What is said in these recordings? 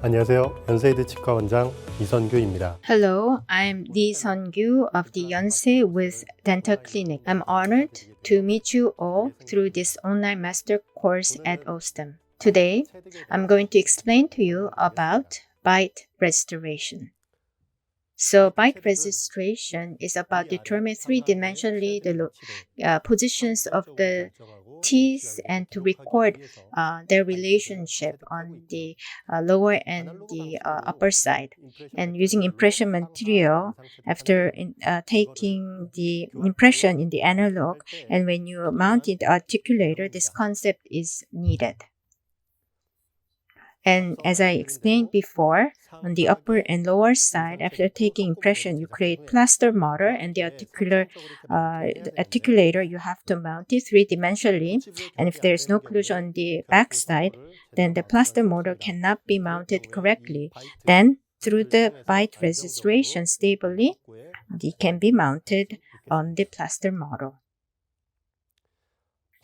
안녕하세요. 연세이드 치과 원장 이선규입니다. Hello, I'm Lee Sun-gyu of the Yonsei with Dental Clinic. I'm honored to meet you all through this online master course at OSTEM. Today, I'm going to explain to you about bite restoration. So bite registration is about determining three-dimensionally the positions of the teeth and to record their relationship on the lower and the upper side. And using impression material after taking the impression in the analog, and when you mount the articulator, this concept is needed. And as I explained before, on the upper and lower side, after taking impression, you create plaster motor, and the articulator, you have to mount it three-dimensionally. And if there is no occlusion on the back side, then the plaster motor cannot be mounted correctly. Then, through the bite registration stably, it can be mounted on the plaster model.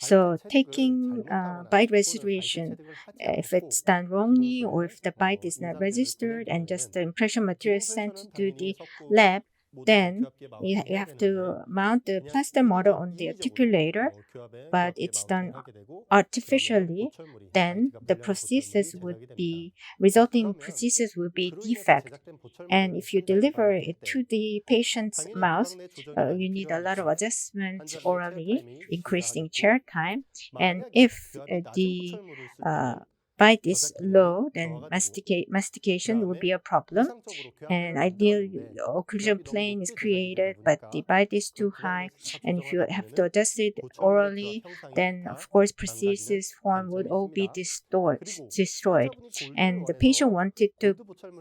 So taking bite registration, if it's done wrongly or if the bite is not registered and just the impression material is sent to the lab, then you have to mount the plaster model on the articulator, but it's done artificially, then the resulting prosthesis would be defect. And if you deliver it to the patient's mouth, you need a lot of adjustment orally, increasing chair time. And if the bite is low, then mastication would be a problem. And ideal occlusion plane is created, but the bite is too high. And if you have to adjust it orally, then of course prosthesis form would all be destroyed. And the patient wanted to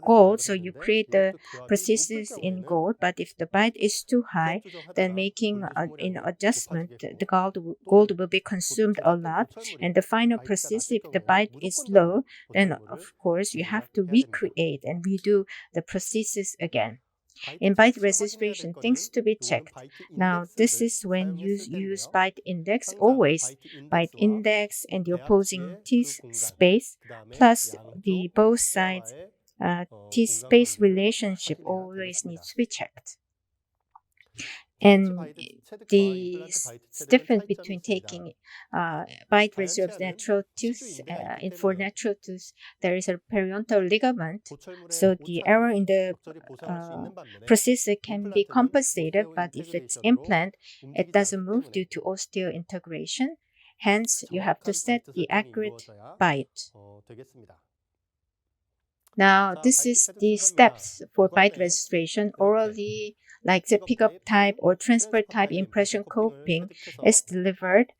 gold, so you create the prosthesis in gold. But if the bite is too high, then making an adjustment, the gold will be consumed a lot. And the final prosthesis, if the bite is low, then of course you have to recreate and redo the prosthesis again. In bite registration, things to be checked. Now, this is when you use bite index, always bite index and the opposing teeth space, plus the both sides teeth space relationship always needs to be checked. And the difference between taking bite residue of natural tooth, for natural tooth, there is a periodontal ligament, so the error in the procedure can be compensated, but if it's implant, it doesn't move due to osseointegration. Hence, you have to set the accurate bite. Now, this is the steps for bite registration. Orally, like the pickup type or transfer type impression coping is delivered.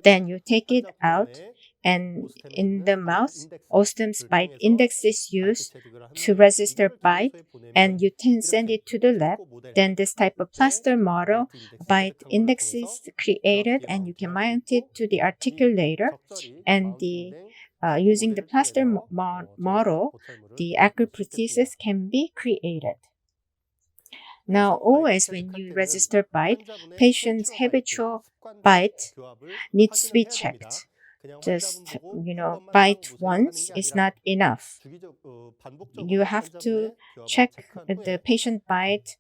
Then you take it out, and in the mouth, OSTEM's bite index is used to register bite, and you can send it to the lab. Then this type of plaster model bite index is created, and you can mount it to the articulator, and using the plaster model, the accurate prosthesis can be created. Now, always when you register bite, patient's habitual bite needs to be checked. Just, bite once is not enough. You have to check the patient bite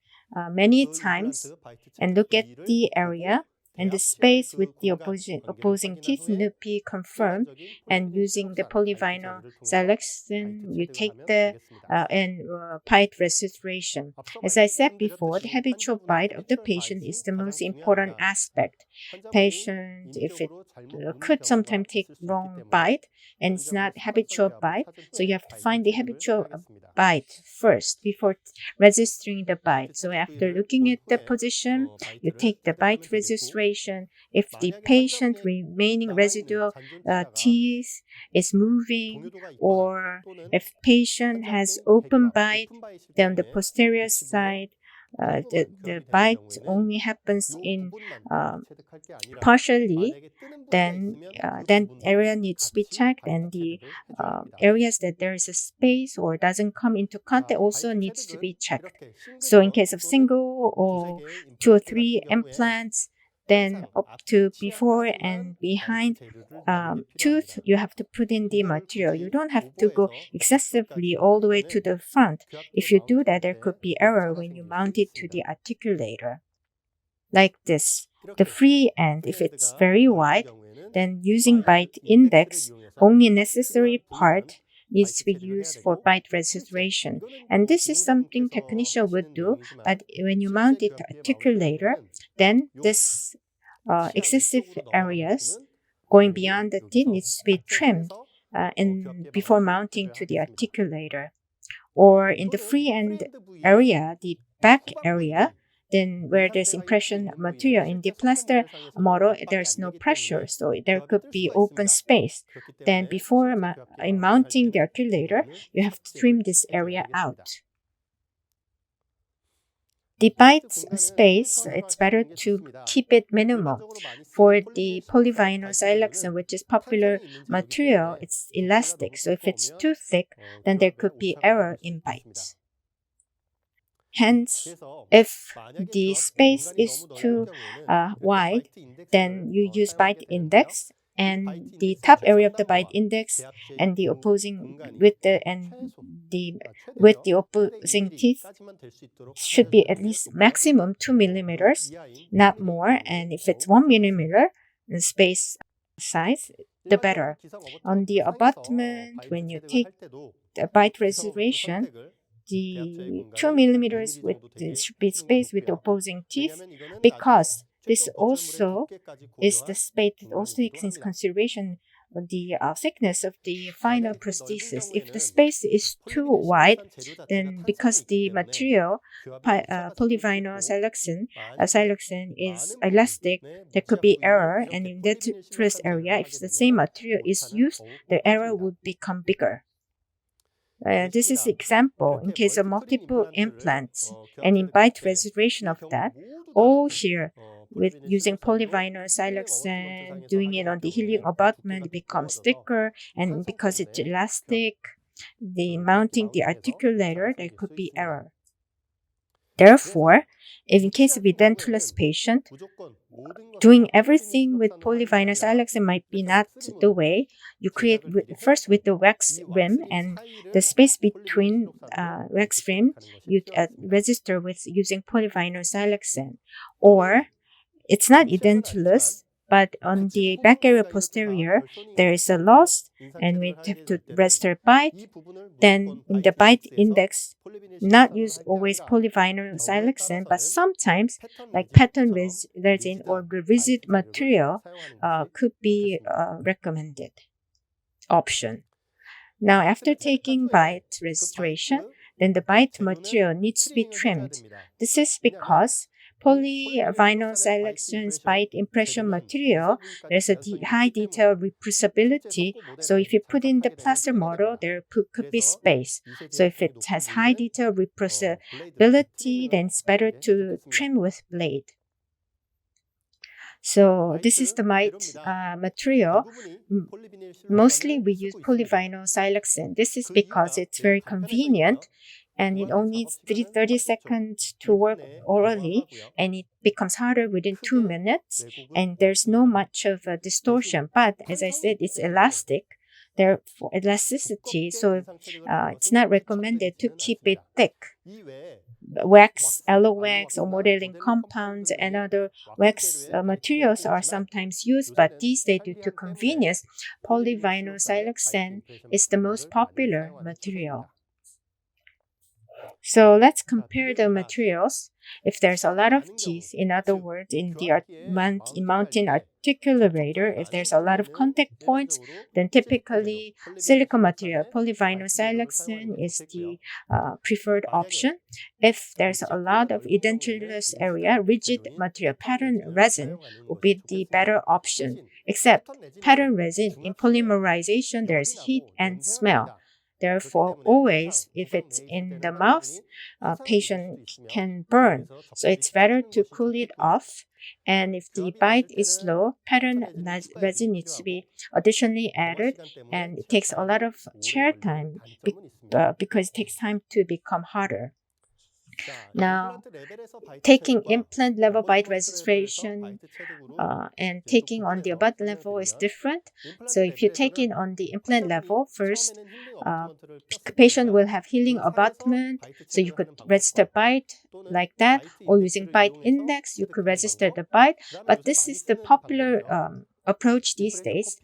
many times and look at the area and the space with the opposing teeth need to be confirmed. And using the polyvinyl siloxane, you take the bite registration. As I said before, the habitual bite of the patient is the most important aspect. Patient, if it could sometimes take wrong bite and it's not habitual bite, so you have to find the habitual bite first before registering the bite. So after looking at the position, you take the bite registration. If the patient remaining residual teeth is moving, or if patient has open bite, then the posterior side, the bite only happens in partially, then area needs to be checked, and the areas that there is a space or doesn't come into contact also needs to be checked. So in case of single or 2 or 3 implants, then up to before and behind tooth, you have to put in the material. You don't have to go excessively all the way to the front. If you do that, there could be error when you mount it to the articulator. Like this. The free end, if it's very wide, then using bite index, only necessary part needs to be used for bite registration. And this is something technician would do, but when you mount it to articulator, then this excessive areas going beyond the teeth needs to be trimmed and before mounting to the articulator. Or in the free end area, the back area, then where there's impression material in the plaster model, there's no pressure, so there could be open space. Then before in mounting the articulator, you have to trim this area out. The bite space, it's better to keep it minimum. For the polyvinyl siloxane, which is popular material, it's elastic. So if it's too thick, then there could be error in bite. Hence, if the space is too wide, then you use bite index, and the top area of the bite index and the opposing with the opposing teeth should be at least maximum 2 millimeters, not more. And if it's 1 millimeter in space size, the better. On the abutment, when you take the bite reservation, the 2 millimeters should be spaced with the opposing teeth, because this also is the space that also takes into consideration the thickness of the final prosthesis. If the space is too wide, then because the material, polyvinyl siloxane is elastic, there could be error, and in that first area, if the same material is used, the error would become bigger. This is example in case of multiple implants, and in bite restoration of that, all here with using polyvinyl siloxane, doing it on the healing abutment becomes thicker, and because it's elastic, the mounting the articulator, there could be error. Therefore, if in case of edentulous patient, doing everything with polyvinyl siloxane might be not the way. You create first with the wax rim, and the space between wax rim you register with using polyvinyl siloxane. Or it's not edentulous, but on the back area posterior, there is a loss, and we have to register bite. Then in the bite index, not use always polyvinyl siloxane, but sometimes like pattern resin or rigid material could be recommended option. Now, after taking bite registration, then the bite material needs to be trimmed. This is because polyvinyl siloxane's bite impression material, there's a high detail reproducibility. So if you put in the plaster model, there could be space. So if it has high detail reproducibility, then it's better to trim with blade. So this is the bite material. Mostly we use polyvinyl siloxane. This is because it's very convenient, and it only needs 30 seconds to work orally, and it becomes harder within 2 minutes, and there's no much of a distortion. But as I said, it's elastic, therefore elasticity, so it's not recommended to keep it thick. Wax, aloe wax, or modeling compounds and other wax materials are sometimes used, but these days, due to convenience, polyvinyl siloxane is the most popular material. So let's compare the materials. If there's a lot of teeth, in other words, in the mounting articulator, if there's a lot of contact points, then typically silicone material, polyvinyl siloxane is the preferred option. If there's a lot of edentulous area, rigid material, pattern resin would be the better option. Except pattern resin, in polymerization, there's heat and smell. Therefore, always, if it's in the mouth, patient can burn. So it's better to cool it off. And if the bite is slow, pattern resin needs to be additionally added, and it takes a lot of chair time because it takes time to become harder. Now, taking implant level bite registration and taking on the abut level is different. So if you take it on the implant level first, patient will have healing abutment, so you could register bite like that, or using bite index, you could register the bite. But this is the popular approach these days.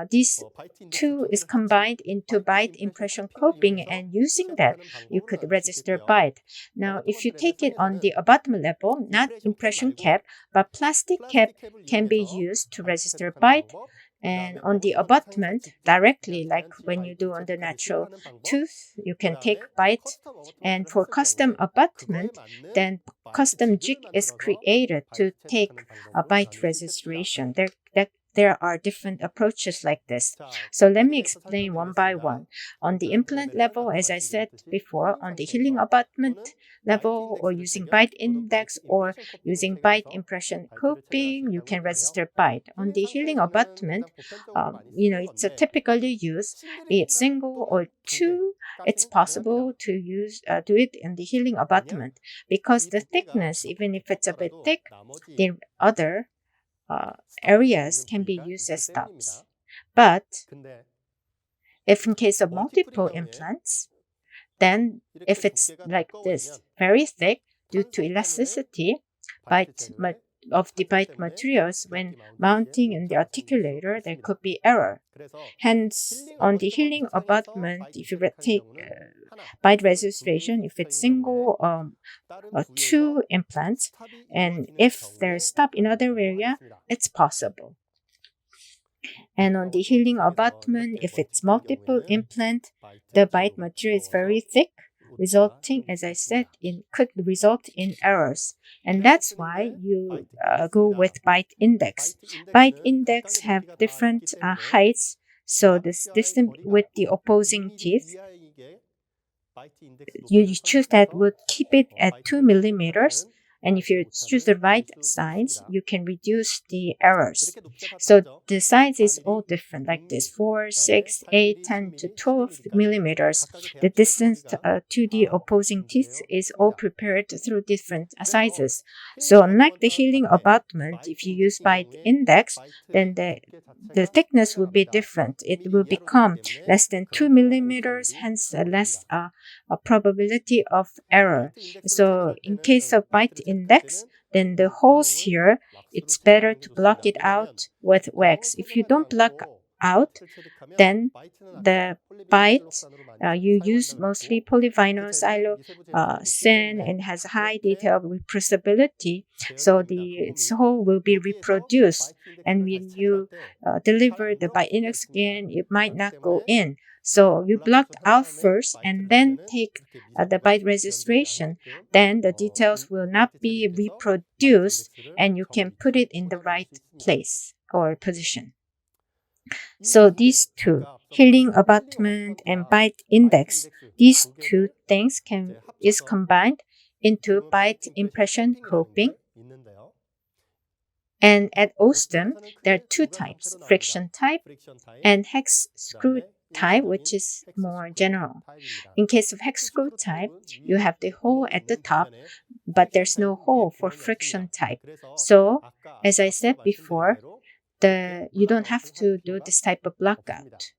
These two is combined into bite impression coping, and using that, you could register bite. Now, if you take it on the abutment level, not impression cap, but plastic cap can be used to register bite. And on the abutment, directly, like when you do on the natural tooth, you can take bite. And for custom abutment, then custom jig is created to take a bite registration. There are different approaches like this. So let me explain one by one. On the implant level, as I said before, on the healing abutment level, or using bite index or using bite impression coping, you can register bite. On the healing abutment, it's a typically used, be it single or two. It's possible to do it in the healing abutment because the thickness, even if it's a bit thick, the other areas can be used as stubs. But if in case of multiple implants, then if it's like this, very thick due to elasticity of the bite materials, when mounting in the articulator, there could be error. Hence, on the healing abutment, if you take bite registration, if it's single or two implants, and if there's stub in other area, it's possible. And on the healing abutment, if it's multiple implant, the bite material is very thick, resulting, as I said, could result in errors. And that's why you go with bite index. Bite index have different heights, so this distance with the opposing teeth, you choose that would keep it at 2 millimeters. And if you choose the right size, you can reduce the errors. So the size is all different, like this, 4, 6, 8, 10 to 12 millimeters. The distance to the opposing teeth is all prepared through different sizes. So unlike the healing abutment, if you use bite index, then the thickness will be different. It will become less than 2 millimeters, hence less a probability of error. So in case of bite index, then the holes here, it's better to block it out with wax. If you don't block out, then the bite, you use mostly polyvinyl siloxane and has high detail of reproducibility, so the hole will be reproduced. And when you deliver the bite index again, it might not go in. So you block out first and then take the bite registration. Then the details will not be reproduced and you can put it in the right place or position. So these two, healing abutment and bite index, these two things is combined into bite impression coping. And at Ostem, there are two types, friction type and hex screw type, which is more general. In case of hex screw type, you have the hole at the top, but there's no hole for friction type. So, as I said before, you don't have to do this type of blockout.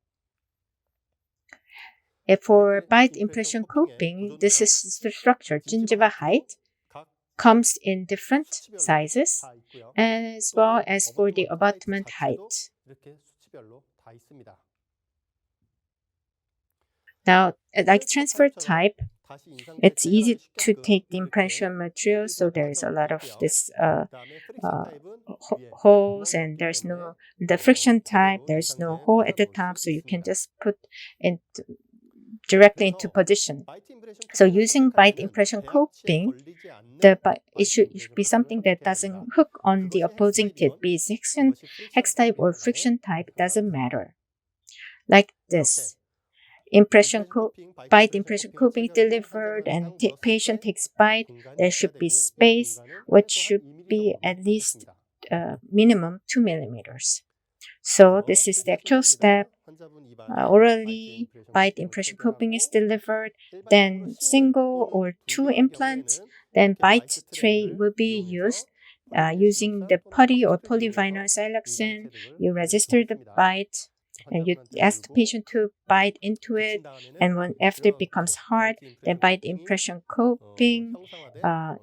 For bite impression coping, this is the structure. gingiva height comes in different sizes, as well as for the abutment height. Now, like transfer type, it's easy to take the impression material, so there is a lot of this holes, and there's no, the friction type, there's no hole at the top, so you can just put it directly into position. So using bite impression coping, it should be something that doesn't hook on the opposing teeth, be it hex type or friction type, doesn't matter. Like this. Bite impression coping delivered and patient takes bite, there should be space, which should be at least minimum 2 millimeters. So this is the actual step orally bite impression coping is delivered, then single or two implants, then bite tray will be used. Using the putty or polyvinyl siloxane, you register the bite and you ask the patient to bite into it. And when after it becomes hard, the bite impression coping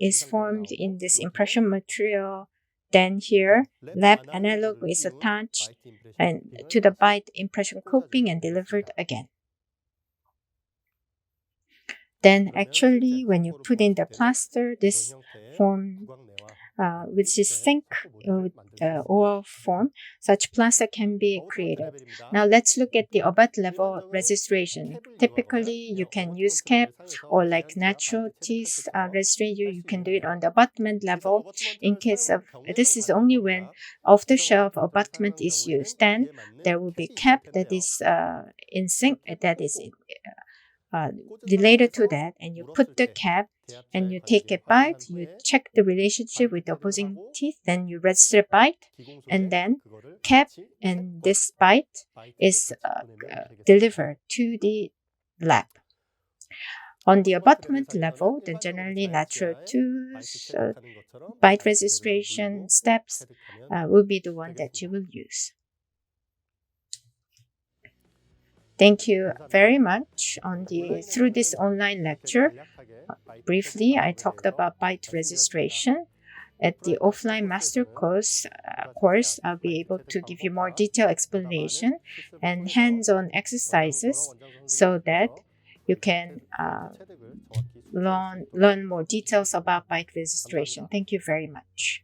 is formed in this impression material. Then here, lab analog is attached and to the bite impression coping and delivered again. Then actually, when you put in the plaster, this form, which is zinc oil form, such plaster can be created. Now let's look at the abut level registration. Typically, you can use cap or like natural teeth registration. You can do it on the abutment level. In case of this is only when off-the-shelf abutment is used. Then there will be cap that is in zinc that is related to that, and you put the cap and you take a bite, you check the relationship with the opposing teeth, then you register bite, and then cap and this bite is delivered to the lab. On the abutment level, the generally lateral tooth bite registration steps will be the one that you will use. Thank you very much. Through this online lecture, briefly, I talked about bite registration. At the offline master course, I'll be able to give you more detailed explanation and hands-on exercises so that you can learn more details about bite registration. Thank you very much.